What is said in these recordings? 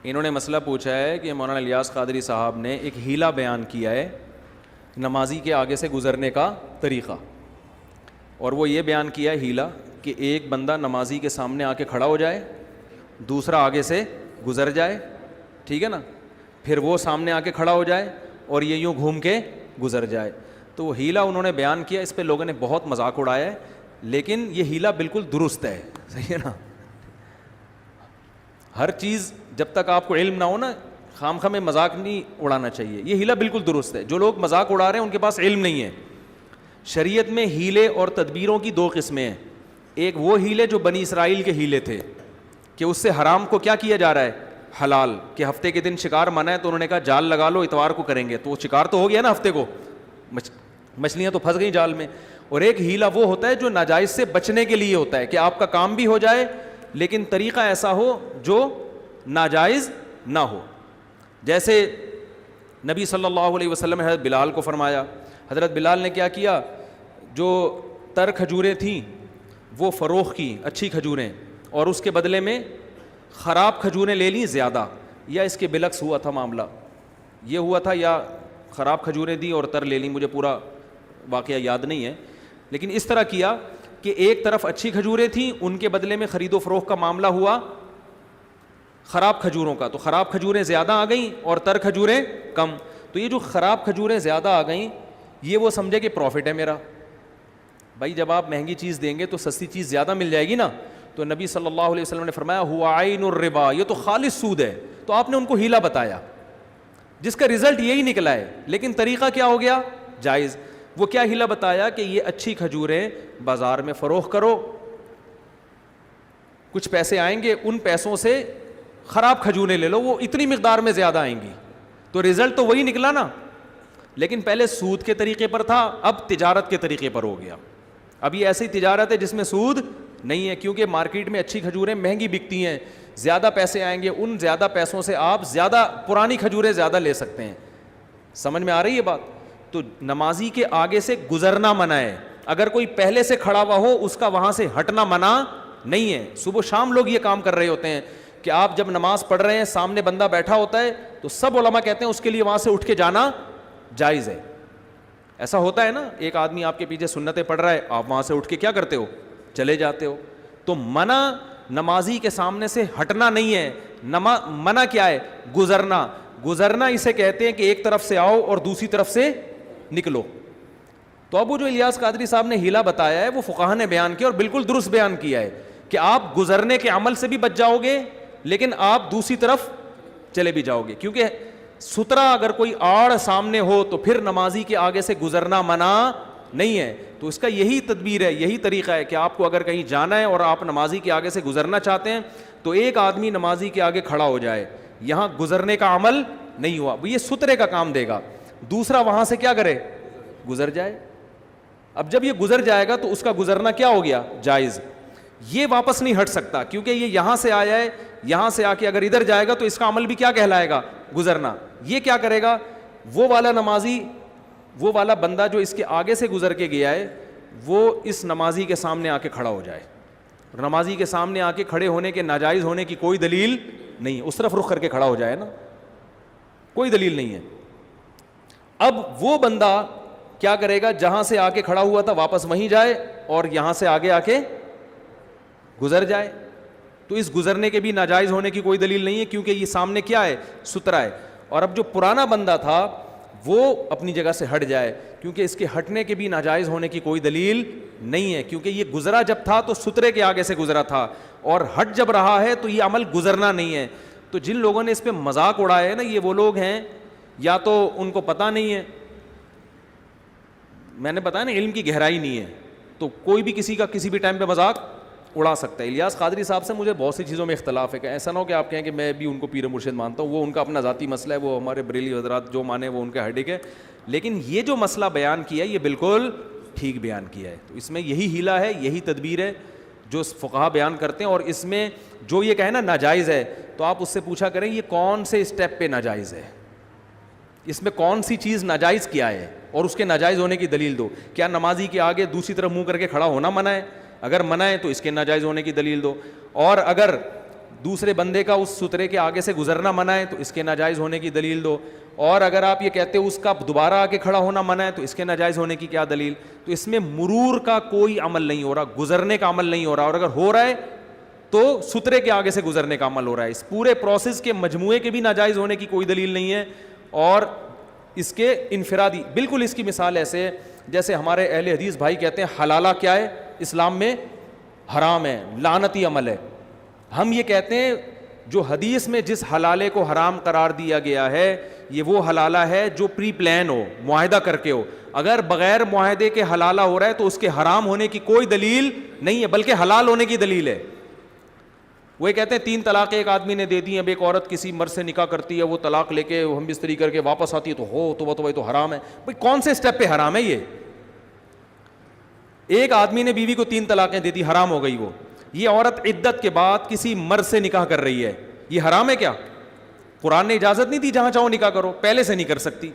انہوں نے مسئلہ پوچھا ہے کہ مولانا الیاس قادری صاحب نے ایک ہیلا بیان کیا ہے نمازی کے آگے سے گزرنے کا طریقہ, اور وہ یہ بیان کیا ہے ہیلا کہ ایک بندہ نمازی کے سامنے آ کے کھڑا ہو جائے, دوسرا آگے سے گزر جائے, ٹھیک ہے نا, پھر وہ سامنے آ کے کھڑا ہو جائے اور یہ یوں گھوم کے گزر جائے. تو وہ ہیلا انہوں نے بیان کیا, اس پہ لوگوں نے بہت مذاق اڑایا ہے, لیکن یہ ہیلا بالکل درست ہے, صحیح ہے نا. ہر چیز جب تک آپ کو علم نہ ہو نا, خام خواہ میں مذاق نہیں اڑانا چاہیے. یہ ہیلا بالکل درست ہے. جو لوگ مذاق اڑا رہے ہیں ان کے پاس علم نہیں ہے. شریعت میں ہیلے اور تدبیروں کی دو قسمیں ہیں. ایک وہ ہیلے جو بنی اسرائیل کے ہیلے تھے کہ اس سے حرام کو کیا کیا جا رہا ہے, حلال, کہ ہفتے کے دن شکار منع ہے تو انہوں نے کہا جال لگا لو, اتوار کو کریں گے, تو وہ شکار تو ہو گیا نا ہفتے کو, مچھلیاں تو پھنس گئیں جال میں. اور ایک ہیلا وہ ہوتا ہے جو ناجائز سے بچنے کے لیے ہوتا ہے کہ آپ کا کام بھی ہو جائے لیکن طریقہ ایسا ہو جو ناجائز نہ ہو. جیسے نبی صلی اللہ علیہ وسلم نے حضرت بلال کو فرمایا, حضرت بلال نے کیا کیا, جو تر کھجوریں تھیں وہ فروخت کی, اچھی کھجوریں, اور اس کے بدلے میں خراب کھجوریں لے لیں زیادہ, یا اس کے بالعکس ہوا تھا معاملہ, یہ ہوا تھا, یا خراب کھجوریں دی اور تر لے لیں, مجھے پورا واقعہ یاد نہیں ہے, لیکن اس طرح کیا کہ ایک طرف اچھی کھجوریں تھیں, ان کے بدلے میں خرید و فروخت کا معاملہ ہوا خراب کھجوروں کا, تو خراب کھجوریں زیادہ آ گئیں اور تر کھجوریں کم. تو یہ جو خراب کھجوریں زیادہ آ گئیں یہ وہ سمجھے کہ پروفٹ ہے میرا. بھائی جب آپ مہنگی چیز دیں گے تو سستی چیز زیادہ مل جائے گی نا. تو نبی صلی اللہ علیہ وسلم نے فرمایا ہوا عین الربا, یہ تو خالص سود ہے. تو آپ نے ان کو ہیلا بتایا جس کا رزلٹ یہی نکلا ہے, لیکن طریقہ کیا ہو گیا, جائز. وہ کیا ہیلا بتایا کہ یہ اچھی کھجوریں بازار میں فروخت کرو, کچھ پیسے آئیں گے, ان پیسوں سے خراب کھجوریں لے لو, وہ اتنی مقدار میں زیادہ آئیں گی. تو رزلٹ تو وہی نکلا نا, لیکن پہلے سود کے طریقے پر تھا, اب تجارت کے طریقے پر ہو گیا. اب یہ ایسی تجارت ہے جس میں سود نہیں ہے, کیونکہ مارکیٹ میں اچھی کھجوریں مہنگی بکتی ہیں, زیادہ پیسے آئیں گے, ان زیادہ پیسوں سے آپ زیادہ پرانی کھجوریں زیادہ لے سکتے ہیں. سمجھ میں آ رہی ہے بات؟ تو نمازی کے آگے سے گزرنا منع ہے. اگر کوئی پہلے سے کھڑا ہوا ہو اس کا وہاں سے ہٹنا منع نہیں ہے. صبح شام لوگ یہ کام کر رہے ہوتے ہیں کہ آپ جب نماز پڑھ رہے ہیں سامنے بندہ بیٹھا ہوتا ہے تو سب علماء کہتے ہیں اس کے لیے وہاں سے اٹھ کے جانا جائز ہے. ایسا ہوتا ہے نا, ایک آدمی آپ کے پیچھے سنتیں پڑھ رہا ہے, آپ وہاں سے اٹھ کے کیا کرتے ہو, چلے جاتے ہو. تو منع نمازی کے سامنے سے ہٹنا نہیں ہے, منع کیا ہے, گزرنا. گزرنا اسے کہتے ہیں کہ ایک طرف سے آؤ اور دوسری طرف سے نکلو. تو اب وہ جو الیاس قادری صاحب نے ہیلا بتایا ہے وہ فقہا نے بیان کیا اور بالکل درست بیان کیا ہے کہ آپ گزرنے کے عمل سے بھی بچ جاؤ گے لیکن آپ دوسری طرف چلے بھی جاؤ گے, کیونکہ سترا اگر کوئی آڑ سامنے ہو تو پھر نمازی کے آگے سے گزرنا منع نہیں ہے. تو اس کا یہی تدبیر ہے, یہی طریقہ ہے کہ آپ کو اگر کہیں جانا ہے اور آپ نمازی کے آگے سے گزرنا چاہتے ہیں تو ایک آدمی نمازی کے آگے کھڑا ہو جائے, یہاں گزرنے کا عمل نہیں ہوا, یہ سترے کا کام دے گا, دوسرا وہاں سے کیا کرے, گزر جائے. اب جب یہ گزر جائے گا تو اس کا گزرنا کیا ہو گیا, جائز. یہ واپس نہیں ہٹ سکتا کیونکہ یہ یہاں سے آیا ہے, یہاں سے آ کے اگر ادھر جائے گا تو اس کا عمل بھی کیا کہلائے گا, گزرنا. یہ کیا کرے گا, وہ والا نمازی, وہ والا بندہ جو اس کے آگے سے گزر کے گیا ہے وہ اس نمازی کے سامنے آ کے کھڑا ہو جائے. نمازی کے سامنے آ کے کھڑے ہونے کے ناجائز ہونے کی کوئی دلیل نہیں ہے, اس طرف رخ کر کے کھڑا ہو جائے نا, کوئی دلیل نہیں ہے. اب وہ بندہ کیا کرے گا, جہاں سے آ کے کھڑا ہوا تھا واپس وہیں جائے اور یہاں سے آگے آ کے گزر جائے. تو اس گزرنے کے بھی ناجائز ہونے کی کوئی دلیل نہیں ہے کیونکہ یہ سامنے کیا ہے, سترا ہے. اور اب جو پرانا بندہ تھا وہ اپنی جگہ سے ہٹ جائے کیونکہ اس کے ہٹنے کے بھی ناجائز ہونے کی کوئی دلیل نہیں ہے, کیونکہ یہ گزرا جب تھا تو سترے کے آگے سے گزرا تھا اور ہٹ جب رہا ہے تو یہ عمل گزرنا نہیں ہے. تو جن لوگوں نے اس پہ مذاق اڑایا ہے نا, یہ وہ لوگ ہیں یا تو ان کو پتہ نہیں ہے, میں نے بتایا نا علم کی گہرائی نہیں ہے, تو کوئی بھی کسی کا کسی بھی ٹائم پہ مذاق اڑا سکتا ہے. الیاس قادری صاحب سے مجھے بہت سی چیزوں میں اختلاف ہے, کہ ایسا نہ ہو کہ آپ کہیں کہ میں بھی ان کو پیر مرشد مانتا ہوں, وہ ان کا اپنا ذاتی مسئلہ ہے, وہ ہمارے بریلی حضرات جو مانے وہ ان کا ہیڈک ہے. لیکن یہ جو مسئلہ بیان کیا ہے یہ بالکل ٹھیک بیان کیا ہے. تو اس میں یہی ہیلا ہے, یہی تدبیر ہے جو فقہا بیان کرتے ہیں. اور اس میں جو یہ کہے نا ناجائز ہے تو آپ اس سے پوچھا کریں یہ کون سے اسٹیپ پہ ناجائز ہے, اس میں کون سی چیز ناجائز کیا ہے اور اس کے ناجائز ہونے کی دلیل دو. کیا نمازی کے آگے دوسری طرف منہ کر کے کھڑا ہونا منع ہے؟ اگر منع ہے تو اس کے ناجائز ہونے کی دلیل دو. اور اگر دوسرے بندے کا اس سترے کے آگے سے گزرنا منع ہے تو اس کے ناجائز ہونے کی دلیل دو, اور اگر آپ یہ کہتے ہو اس کا دوبارہ آ کے کھڑا ہونا منع ہے تو اس کے ناجائز ہونے کی کیا دلیل؟ تو اس میں مرور کا کوئی عمل نہیں ہو رہا, گزرنے کا عمل نہیں ہو رہا, اور اگر ہو رہا ہے تو سترے کے آگے سے گزرنے کا عمل ہو رہا ہے. اس پورے پروسیس کے مجموعے کے بھی ناجائز ہونے کی کوئی دلیل نہیں ہے, اور اس کے انفرادی. بالکل اس کی مثال ایسے ہے جیسے ہمارے اہل حدیث بھائی کہتے ہیں حلالہ کیا ہے اسلام میں, حرام ہے, لعنتی عمل ہے. ہم یہ کہتے ہیں جو حدیث میں جس حلالے کو حرام قرار دیا گیا ہے یہ وہ حلالہ ہے جو پری پلان ہو, معاہدہ کر کے ہو. اگر بغیر معاہدے کے حلالہ ہو رہا ہے تو اس کے حرام ہونے کی کوئی دلیل نہیں ہے, بلکہ حلال ہونے کی دلیل ہے. وہ یہ کہتے ہیں 3 طلاقیں ایک آدمی نے دے دی, اب ایک عورت کسی مرد سے نکاح کرتی ہے, وہ طلاق لے کے ہم بستری کر کے واپس آتی ہے تو ہو تو وہ تو حرام ہے. بھائی کون سے اسٹیپ پہ حرام ہے یہ؟ ایک آدمی نے بیوی کو 3 طلاقیں دے دی, حرام ہو گئی وہ. یہ عورت عدت کے بعد کسی مرد سے نکاح کر رہی ہے, یہ حرام ہے کیا؟ قرآن نے اجازت نہیں دی جہاں چاہو نکاح کرو, پہلے سے نہیں کر سکتی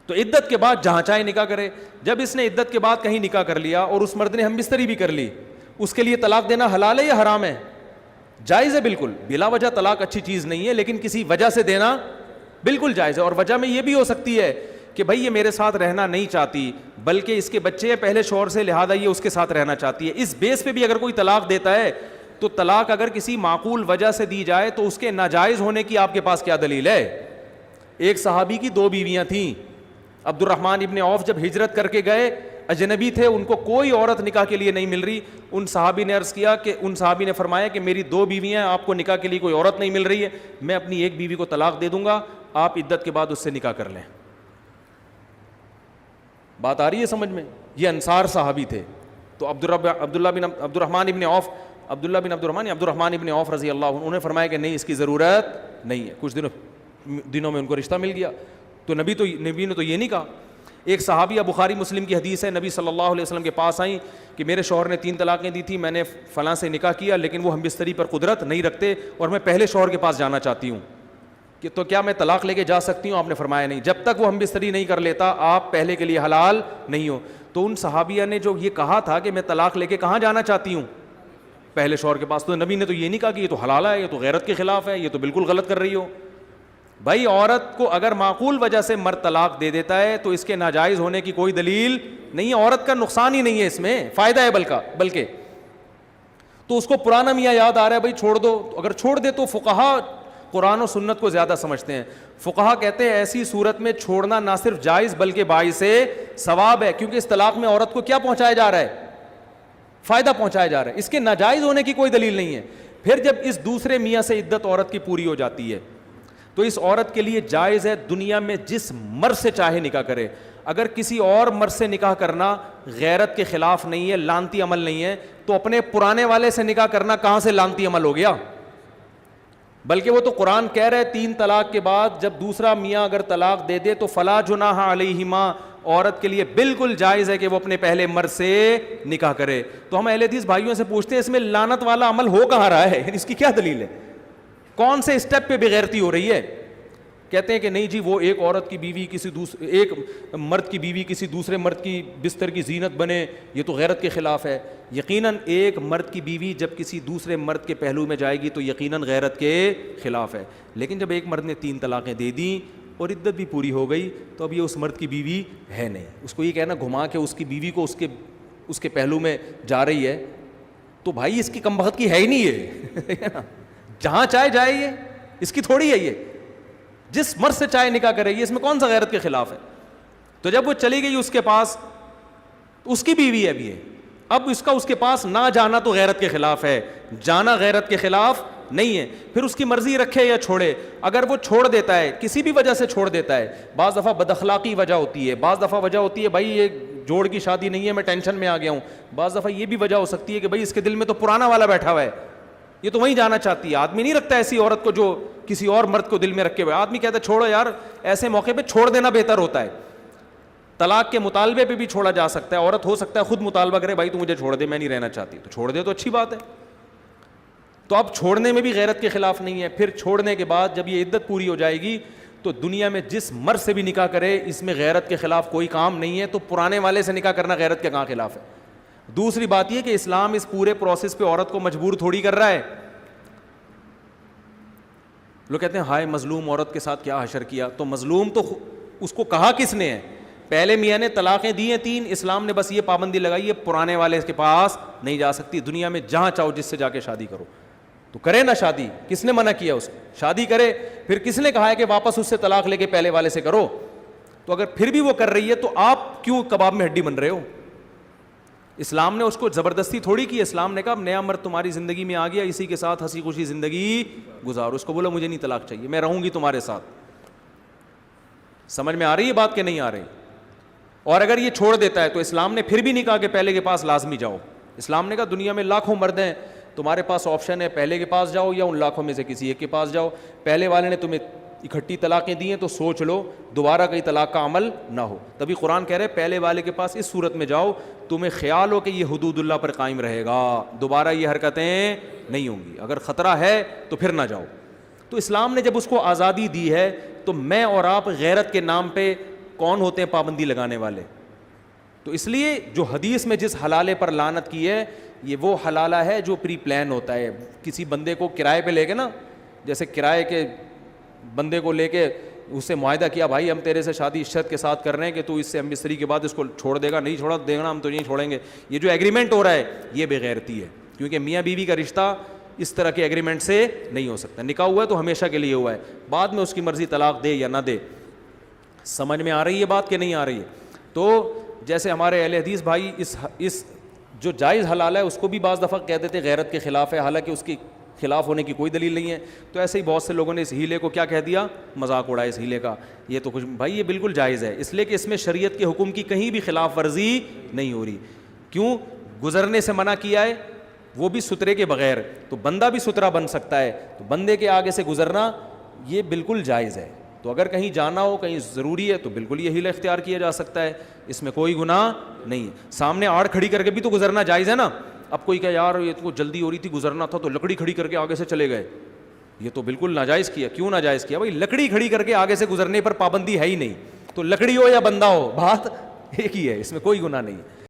تو عدت کے بعد جہاں چاہے نکاح کرے. جب اس نے عدت کے بعد کہیں نکاح کر لیا اور اس مرد نے ہم بستری بھی کر لی, اس کے لیے طلاق دینا حلال ہے یا حرام ہے؟ جائز ہے بالکل, بلا وجہ طلاق اچھی چیز نہیں ہے, لیکن کسی وجہ سے دینا بالکل جائز ہے. اور وجہ میں یہ بھی ہو سکتی ہے کہ بھائی یہ میرے ساتھ رہنا نہیں چاہتی, بلکہ اس کے بچے ہیں پہلے شوہر سے, لہذا یہ اس کے ساتھ رہنا چاہتی ہے. اس بیس پہ بھی اگر کوئی طلاق دیتا ہے تو طلاق اگر کسی معقول وجہ سے دی جائے تو اس کے ناجائز ہونے کی آپ کے پاس کیا دلیل ہے؟ ایک صحابی کی 2 بیویاں تھیں. عبد الرحمن ابن عوف جب ہجرت کر کے گئے, اجنبی تھے, ان کو کوئی عورت نکاح کے لیے نہیں مل رہی. ان صحابی نے عرض کیا کہ ان صحابی نے فرمایا کہ میری 2 بیویاں ہیں, آپ کو نکاح کے لیے کوئی عورت نہیں مل رہی ہے, میں اپنی ایک بیوی کو طلاق دے دوں گا, آپ عدت کے بعد اس سے نکاح کر لیں. بات آ رہی ہے سمجھ میں؟ یہ انصار صحابی تھے. تو عبد الرحمن ابن عوف رضی اللہ عنہ, انہوں نے فرمایا کہ نہیں, اس کی ضرورت نہیں ہے. کچھ دنوں میں ان کو رشتہ مل گیا. تو نبی نے تو یہ نہیں کہا. ایک صحابیہ, بخاری مسلم کی حدیث ہے, نبی صلی اللہ علیہ وسلم کے پاس آئیں کہ میرے شوہر نے 3 طلاقیں دی تھی, میں نے فلاں سے نکاح کیا لیکن وہ ہم بستری پر قدرت نہیں رکھتے اور میں پہلے شوہر کے پاس جانا چاہتی ہوں, کہ تو کیا میں طلاق لے کے جا سکتی ہوں؟ آپ نے فرمایا نہیں, جب تک وہ ہم بستری نہیں کر لیتا آپ پہلے کے لیے حلال نہیں ہو. تو ان صحابیہ نے جو یہ کہا تھا کہ میں طلاق لے کے کہاں جانا چاہتی ہوں؟ پہلے شوہر کے پاس. تو نبی نے تو یہ نہیں کہا کہ یہ تو حلال ہے, یہ تو غیرت کے خلاف ہے, یہ تو بالکل غلط کر رہی ہو. بھائی عورت کو اگر معقول وجہ سے مرد طلاق دے دیتا ہے تو اس کے ناجائز ہونے کی کوئی دلیل نہیں ہے. عورت کا نقصان ہی نہیں ہے, اس میں فائدہ ہے بلکہ. تو اس کو پرانا میاں یاد آ رہا ہے, بھائی چھوڑ دو. اگر چھوڑ دے تو فقہا قرآن و سنت کو زیادہ سمجھتے ہیں. فقہا کہتے ہیں ایسی صورت میں چھوڑنا نہ صرف جائز بلکہ باعث ثواب ہے, کیونکہ اس طلاق میں عورت کو کیا پہنچایا جا رہا ہے؟ فائدہ پہنچایا جا رہا ہے. اس کے ناجائز ہونے کی کوئی دلیل نہیں ہے. پھر جب اس دوسرے میاں سے عدت عورت کی پوری ہو جاتی ہے تو اس عورت کے لیے جائز ہے دنیا میں جس مرد سے چاہے نکاح کرے. اگر کسی اور مرد سے نکاح کرنا غیرت کے خلاف نہیں ہے, لعنتی عمل نہیں ہے, تو اپنے پرانے والے سے نکاح کرنا کہاں سے لعنتی عمل ہو گیا؟ بلکہ وہ تو قرآن کہہ رہے 3 طلاق کے بعد جب دوسرا میاں اگر طلاق دے دے تو فلا جناح علیہما, عورت کے لیے بالکل جائز ہے کہ وہ اپنے پہلے مرد سے نکاح کرے. تو ہم اہل حدیث بھائیوں سے پوچھتے ہیں اس میں لعنت والا عمل ہو کہاں رہا ہے؟ اس کی کیا دلیل ہے؟ کون سے اسٹیپ پہ بغیرتی ہو رہی ہے؟ کہتے ہیں کہ نہیں جی وہ ایک عورت کی بیوی ایک مرد کی بیوی کسی دوسرے مرد کی بستر کی زینت بنے, یہ تو غیرت کے خلاف ہے. یقیناً ایک مرد کی بیوی جب کسی دوسرے مرد کے پہلو میں جائے گی تو یقیناً غیرت کے خلاف ہے. لیکن جب ایک مرد نے 3 طلاقیں دے دیں اور عدت بھی پوری ہو گئی تو اب یہ اس مرد کی بیوی ہے نہیں. اس کو یہ کہنا گھما کے اس کی بیوی کو اس کے پہلو میں جا رہی ہے, تو بھائی اس کی کم بخت کی ہے ہی نہیں ہے. جہاں چاہے جائے, یہ اس کی تھوڑی ہے, یہ جس مرد سے چاہے نکاح کرے گی, اس میں کون سا غیرت کے خلاف ہے؟ تو جب وہ چلی گئی اس کے پاس, اس کی بیوی ہے ابھی ہے, اب اس کے پاس نہ جانا تو غیرت کے خلاف ہے, جانا غیرت کے خلاف نہیں ہے. پھر اس کی مرضی رکھے یا چھوڑے. اگر وہ چھوڑ دیتا ہے, کسی بھی وجہ سے چھوڑ دیتا ہے, بعض دفعہ بد اخلاقی وجہ ہوتی ہے, بعض دفعہ وجہ ہوتی ہے بھائی یہ جوڑ کی شادی نہیں ہے میں ٹینشن میں آ گیا ہوں, بعض دفعہ یہ بھی وجہ ہو سکتی ہے کہ بھائی اس کے دل میں تو پرانا والا بیٹھا ہوا ہے, یہ تو وہیں جانا چاہتی ہے. آدمی نہیں رکھتا ایسی عورت کو جو کسی اور مرد کو دل میں رکھے ہوئے. آدمی کہتا ہے چھوڑو یار, ایسے موقع پہ چھوڑ دینا بہتر ہوتا ہے. طلاق کے مطالبے پہ بھی چھوڑا جا سکتا ہے. عورت ہو سکتا ہے خود مطالبہ کرے بھائی تو مجھے چھوڑ دے, میں نہیں رہنا چاہتی, تو چھوڑ دے تو اچھی بات ہے. تو اب چھوڑنے میں بھی غیرت کے خلاف نہیں ہے. پھر چھوڑنے کے بعد جب یہ عدت پوری ہو جائے گی تو دنیا میں جس مرد سے بھی نکاح کرے اس میں غیرت کے خلاف کوئی کام نہیں ہے. تو پرانے والے سے نکاح کرنا غیرت کے کہاں خلاف ہے؟ دوسری بات یہ کہ اسلام اس پورے پروسیس پہ عورت کو مجبور تھوڑی کر رہا ہے. لوگ کہتے ہیں ہائے مظلوم عورت کے ساتھ کیا حشر کیا. تو مظلوم تو اس کو کہا کس نے ہے؟ پہلے میاں نے طلاقیں دی ہیں 3, اسلام نے بس یہ پابندی لگائی ہے پرانے والے کے پاس نہیں جا سکتی, دنیا میں جہاں چاہو جس سے جا کے شادی کرو. تو کرے نا شادی, کس نے منع کیا اس کو؟ شادی کرے. پھر کس نے کہا ہے کہ واپس اس سے طلاق لے کے پہلے والے سے کرو؟ تو اگر پھر بھی وہ کر رہی ہے تو آپ کیوں کباب میں ہڈی بن رہے ہو؟ اسلام نے اس کو زبردستی تھوڑی کی. اسلام نے کہا نیا مرد تمہاری زندگی میں آ گیا, اسی کے ساتھ ہنسی خوشی زندگی گزارو. اس کو بولا مجھے نہیں طلاق چاہیے, میں رہوں گی تمہارے ساتھ. سمجھ میں آ رہی ہے بات کہ نہیں آ رہی؟ اور اگر یہ چھوڑ دیتا ہے تو اسلام نے پھر بھی نہیں کہا کہ پہلے کے پاس لازمی جاؤ. اسلام نے کہا دنیا میں لاکھوں مرد ہیں, تمہارے پاس آپشن ہے پہلے کے پاس جاؤ یا ان لاکھوں میں سے کسی ایک کے پاس جاؤ. پہلے والے نے تمہیں اکٹھی طلاقیں دی ہیں تو سوچ لو دوبارہ کہیں طلاق کا عمل نہ ہو. تبھی قرآن کہہ رہے پہلے والے کے پاس اس صورت میں جاؤ تمہیں خیال ہو کہ یہ حدود اللہ پر قائم رہے گا, دوبارہ یہ حرکتیں نہیں ہوں گی. اگر خطرہ ہے تو پھر نہ جاؤ. تو اسلام نے جب اس کو آزادی دی ہے تو میں اور آپ غیرت کے نام پہ کون ہوتے ہیں پابندی لگانے والے؟ تو اس لیے جو حدیث میں جس حلالے پر لعنت کی ہے یہ وہ حلالہ ہے جو پری پلان ہوتا ہے. کسی بندے کو کرائے پہ لے کے نا, جیسے کرائے کے بندے کو لے کے اس سے معاہدہ کیا بھائی ہم تیرے سے شادی اس شرط کے ساتھ کر رہے ہیں کہ تو اس سے ہم مستری کے بعد اس کو چھوڑ دے گا, نہیں چھوڑا دے گا ہم تو نہیں چھوڑیں گے. یہ جو ایگریمنٹ ہو رہا ہے یہ بے غیرتی ہے, کیونکہ میاں بیوی کا رشتہ اس طرح کے ایگریمنٹ سے نہیں ہو سکتا. نکاح ہوا ہے تو ہمیشہ کے لیے ہوا ہے, بعد میں اس کی مرضی طلاق دے یا نہ دے. سمجھ میں آ رہی ہے بات کہ نہیں آ رہی ہے؟ تو جیسے ہمارے اہل حدیث بھائی اس جو جائز حلال ہے اس کو بھی بعض دفعہ کہہ دیتے غیرت کے خلاف ہے, حالانکہ اس کی خلاف ہونے کی کوئی دلیل نہیں ہے. تو ایسے ہی بہت سے لوگوں نے اس ہیلے کو کیا کہہ دیا, مذاق اڑایا اس ہیلے کا. یہ تو کچھ بھائی یہ بالکل جائز ہے, اس لیے کہ اس میں شریعت کے حکم کی کہیں بھی خلاف ورزی نہیں ہو رہی. کیوں؟ گزرنے سے منع کیا ہے, وہ بھی سترے کے بغیر, تو بندہ بھی سترا بن سکتا ہے, تو بندے کے آگے سے گزرنا یہ بالکل جائز ہے. تو اگر کہیں جانا ہو کہیں ضروری ہے تو بالکل یہ ہیلہ اختیار کیا جا سکتا ہے, اس میں کوئی گناہ نہیں ہے. سامنے آڑ کھڑی کر کے بھی تو گزرنا جائز ہے نا. اب کوئی کہ یار یہ تو جلدی ہو رہی تھی گزرنا تھا تو لکڑی کھڑی کر کے آگے سے چلے گئے, یہ تو بالکل ناجائز کیا. کیوں ناجائز کیا بھائی؟ لکڑی کھڑی کر کے آگے سے گزرنے پر پابندی ہے ہی نہیں, تو لکڑی ہو یا بندہ ہو بات ایک ہی ہے, اس میں کوئی گناہ نہیں ہے.